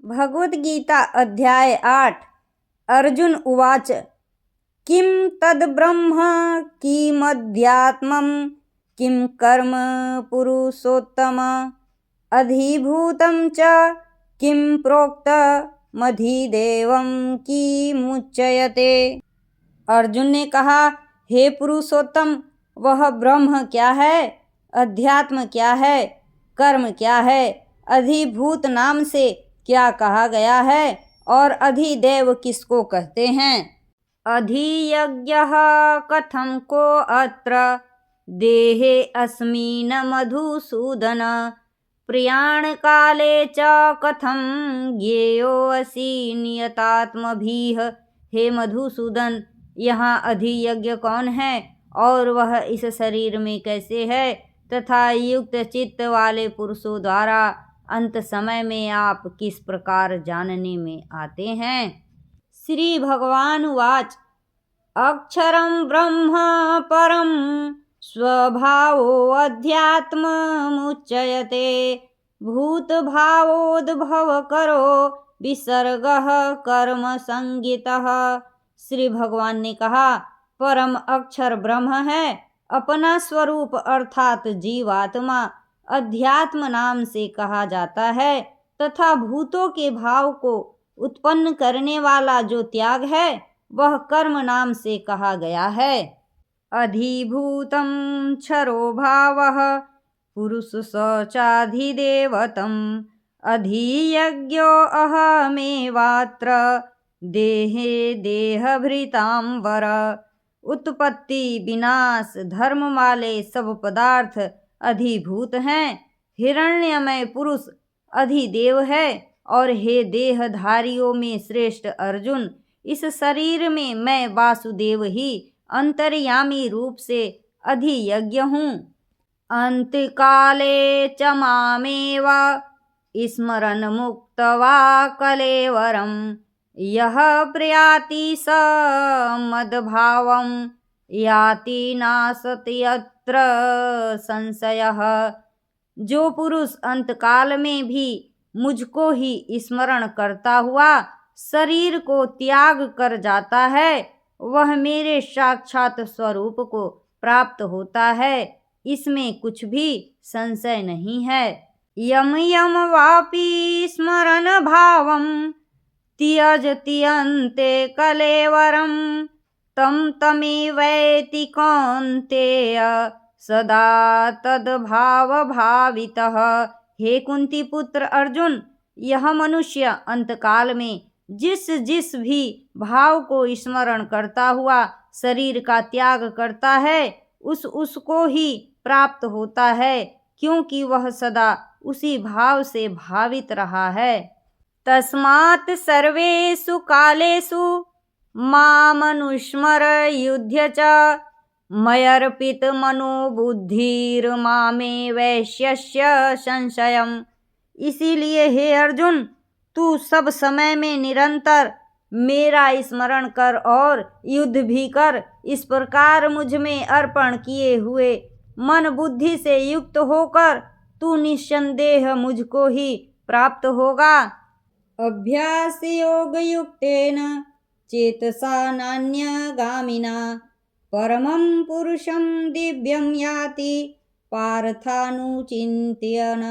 भगवद्गीता अध्याय 8 अर्जुन उवाच किं तद्ब्रह्म किमध्यात्मं किं कर्म पुरुषोत्तम अधिभूतं च किं प्रोक्तमधिदेवं किमुच्यते। अर्जुन ने कहा, हे पुरुषोत्तम, वह ब्रह्म क्या है, अध्यात्म क्या है, कर्म क्या है, अधिभूत नाम से क्या कहा गया है और अधिदेव किसको कहते हैं। अधियज्ञः कथं को अत्र देहे अस्मिन् मधुसूदन प्रयाण काले च कथं ज्ञेयोऽसि नियतात्मभिः। हे मधुसूदन, यहाँ अधियज्ञ कौन है और वह इस शरीर में कैसे है तथा युक्त चित्त वाले पुरुषों द्वारा अंत समय में आप किस प्रकार जानने में आते हैं। श्री भगवान उवाच अक्षरं ब्रह्म परं स्वभावोऽध्यात्ममुच्यते भूतभावोद्भवकरो विसर्गः कर्म संज्ञितः। श्री भगवान ने कहा, परम अक्षर ब्रह्म है, अपना स्वरूप अर्थात जीवात्मा अध्यात्म नाम से कहा जाता है तथा भूतों के भाव को उत्पन्न करने वाला जो त्याग है वह कर्म नाम से कहा गया है। अधिभूतं क्षरो भावः पुरुष स चाधिदेवतम् अधियज्ञो अहमेवात्र देहे देहभृतांबर। उत्पत्ति विनाश धर्म वाले सब पदार्थ अधिभूत हैं। हिरण्यमय पुरुष अधिदेव है और हे देहधारियों में श्रेष्ठ अर्जुन, इस शरीर में मैं वासुदेव ही अंतर्यामी रूप से अधियज्ञ हूँ। अंतकाले च मामेव स्मरन् मुक्त्वा कलेवरं यः प्रयाति स मद्भावं याति नासति यत्र संशयः। जो पुरुष अंतकाल में भी मुझको ही स्मरण करता हुआ शरीर को त्याग कर जाता है वह मेरे साक्षात स्वरूप को प्राप्त होता है, इसमें कुछ भी संशय नहीं है। यम यम वापि स्मरन् भावं त्यजति अन्ते कलेवरं तं तमेवैति कौन्तेय सदा तद्भावभावितः। हे कुंती पुत्र अर्जुन, यह मनुष्य अंतकाल में जिस जिस भी भाव को स्मरण करता हुआ शरीर का त्याग करता है उसको ही प्राप्त होता है, क्योंकि वह सदा उसी भाव से भावित रहा है। तस्मात् सर्वेषु कालेषु मामनुस्मर युध्य च मयर्पित मनोबुद्धिर्मामे वैश्यस्य संशयम्। इसीलिए हे अर्जुन, तू सब समय में निरंतर मेरा स्मरण कर और युद्ध भी कर। इस प्रकार मुझ में अर्पण किए हुए मन बुद्धि से युक्त होकर तू निस्संदेह मुझको ही प्राप्त होगा। अभ्यास योग युक्तेन चेतसा नान्यगामिना परमं पुरुषं दिव्यं याति पार्थानुचिंत्यन।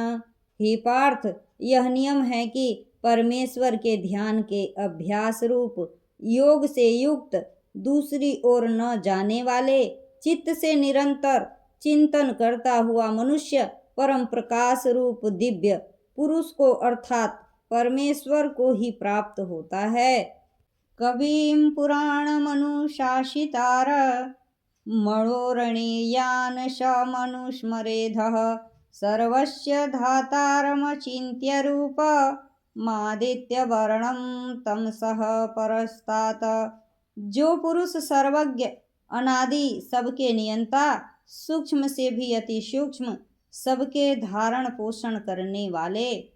हे पार्थ, यह नियम है कि परमेश्वर के ध्यान के अभ्यास रूप योग से युक्त दूसरी ओर न जाने वाले चित्त से निरंतर चिंतन करता हुआ मनुष्य परम प्रकाश रूप दिव्य पुरुष को अर्थात परमेश्वर को ही प्राप्त होता है। कविं पुराणमनुशासितार मनोरणीयान् स मनुस्मरेधः सर्वस्य धातारमचिन्त्य रूपमादित्यवर्णं तमसः परस्तात्। जो पुरुष सर्वज्ञ अनादि सबके नियंता सूक्ष्म से भी अति सूक्ष्म सबके धारण पोषण करने वाले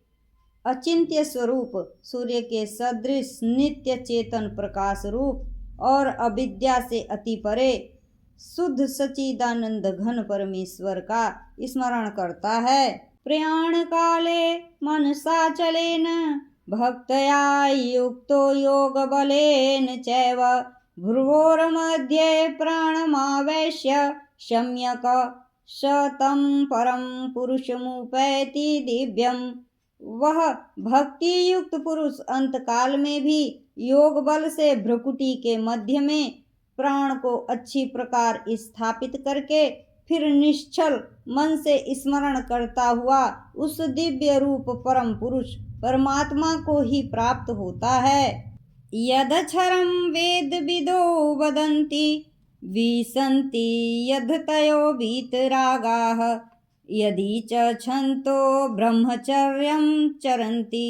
अचिंत्य स्वरूप सूर्य के सदृश नित्य चेतन प्रकाश रूप और अविद्या से अति परे शुद्ध सच्चिदानंद घन परमेश्वर का स्मरण करता है। प्रयाण काले मनसा चलेन भक्तया युक्तो योगबलेन चैव भ्रुवोर्मध्ये प्राणमावेश्य सम्यक स तं परम पुरुषमुपैति दिव्यम। वह भक्ति युक्त पुरुष अंतकाल में भी योग बल से भ्रुकुटी के मध्य में प्राण को अच्छी प्रकार स्थापित करके फिर निश्चल मन से स्मरण करता हुआ उस दिव्य रूप परम पुरुष परमात्मा को ही प्राप्त होता है। यदक्षरं वेद विदो वदन्ति विसन्ति यदतयो वीतरागाः यदि च छन्तो ब्रह्मचर्यं चरन्ति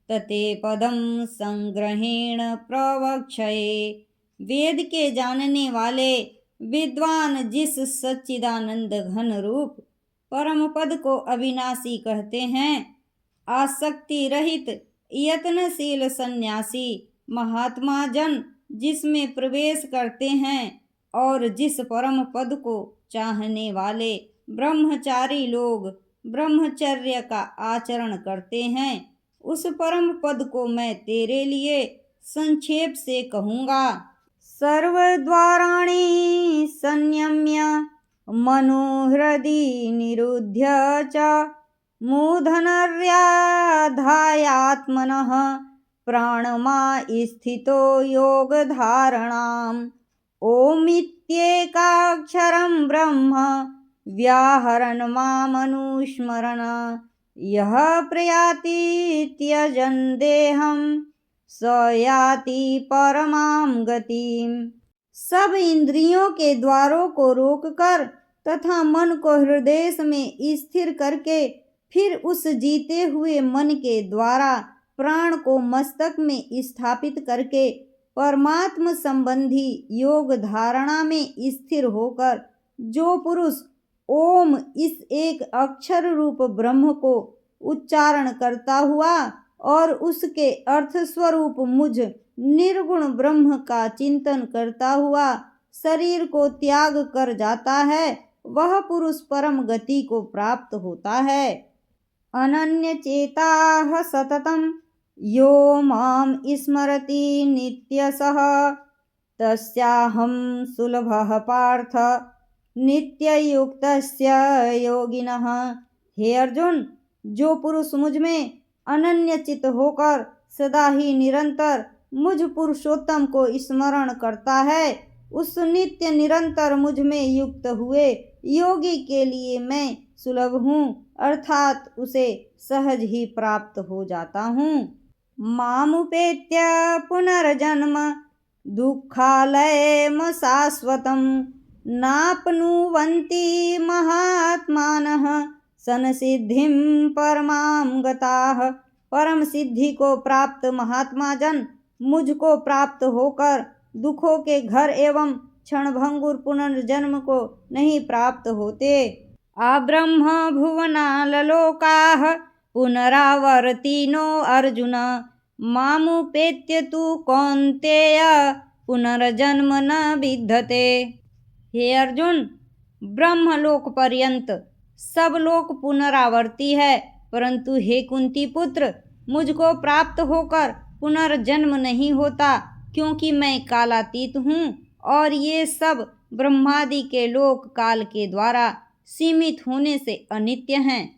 तते पदं संग्रहेण प्रवक्षये। वेद के जानने वाले विद्वान जिस सच्चिदानंद घन रूप परम पद को अविनाशी कहते हैं, आसक्ति रहित यत्नशील सन्यासी महात्मा जन जिसमें प्रवेश करते हैं और जिस परम पद को चाहने वाले ब्रह्मचारी लोग ब्रह्मचर्य का आचरण करते हैं, उस परम पद को मैं तेरे लिए संक्षेप से कहूँगा। सर्वद्वाराणि संयम्य मनोहृदि निरुध्य च मूढनर्याधायात्मनः प्राणमा स्थितो योगधारणाम्। ओमित्येकाक्षरं ब्रह्म व्याहरन् मामनुस्मरन् यः प्रयाति त्यजन् देहं स याति परमां गतिम्। सब इंद्रियों के द्वारों को रोककर तथा मन को हृदय में स्थिर करके फिर उस जीते हुए मन के द्वारा प्राण को मस्तक में स्थापित करके परमात्म संबंधी योग धारणा में स्थिर होकर जो पुरुष ओम इस एक अक्षर रूप ब्रह्म को उच्चारण करता हुआ और उसके अर्थ स्वरूप मुझ निर्गुण ब्रह्म का चिंतन करता हुआ शरीर को त्याग कर जाता है, वह पुरुष परम गति को प्राप्त होता है। अनन्य चेताः सततं यो मां स्मरति नित्यशः तस्याहं सुलभः पार्थ नित्ययुक्तस्य योगिनः। हे अर्जुन, जो पुरुष मुझ में अनन्य चित होकर सदा ही निरंतर मुझ पुरुषोत्तम को स्मरण करता है, उस नित्य निरंतर मुझ में युक्त हुए योगी के लिए मैं सुलभ हूँ, अर्थात उसे सहज ही प्राप्त हो जाता हूँ। मामुपेत्य पुनर्जन्म दुःखालयम शाश्वतं नाप्नुवन्ति महात्मानः संसिद्धिं परमां गताः। परम सिद्धि को प्राप्त महात्मा जन मुझको प्राप्त होकर दुखों के घर एवं क्षणभंगुर पुनर्जन्म को नहीं प्राप्त होते। आब्रह्म भुवनालोकाः पुनरावर्तिनो अर्जुन मामुपेत्य तु कौन्तेय पुनर्जन्म न विद्यते। हे अर्जुन, ब्रह्मलोक पर्यंत सब लोक पुनरावर्ती है, परंतु हे कुंती पुत्र, मुझको प्राप्त होकर पुनर्जन्म नहीं होता, क्योंकि मैं कालातीत हूँ और ये सब ब्रह्मादि के लोक काल के द्वारा सीमित होने से अनित्य हैं।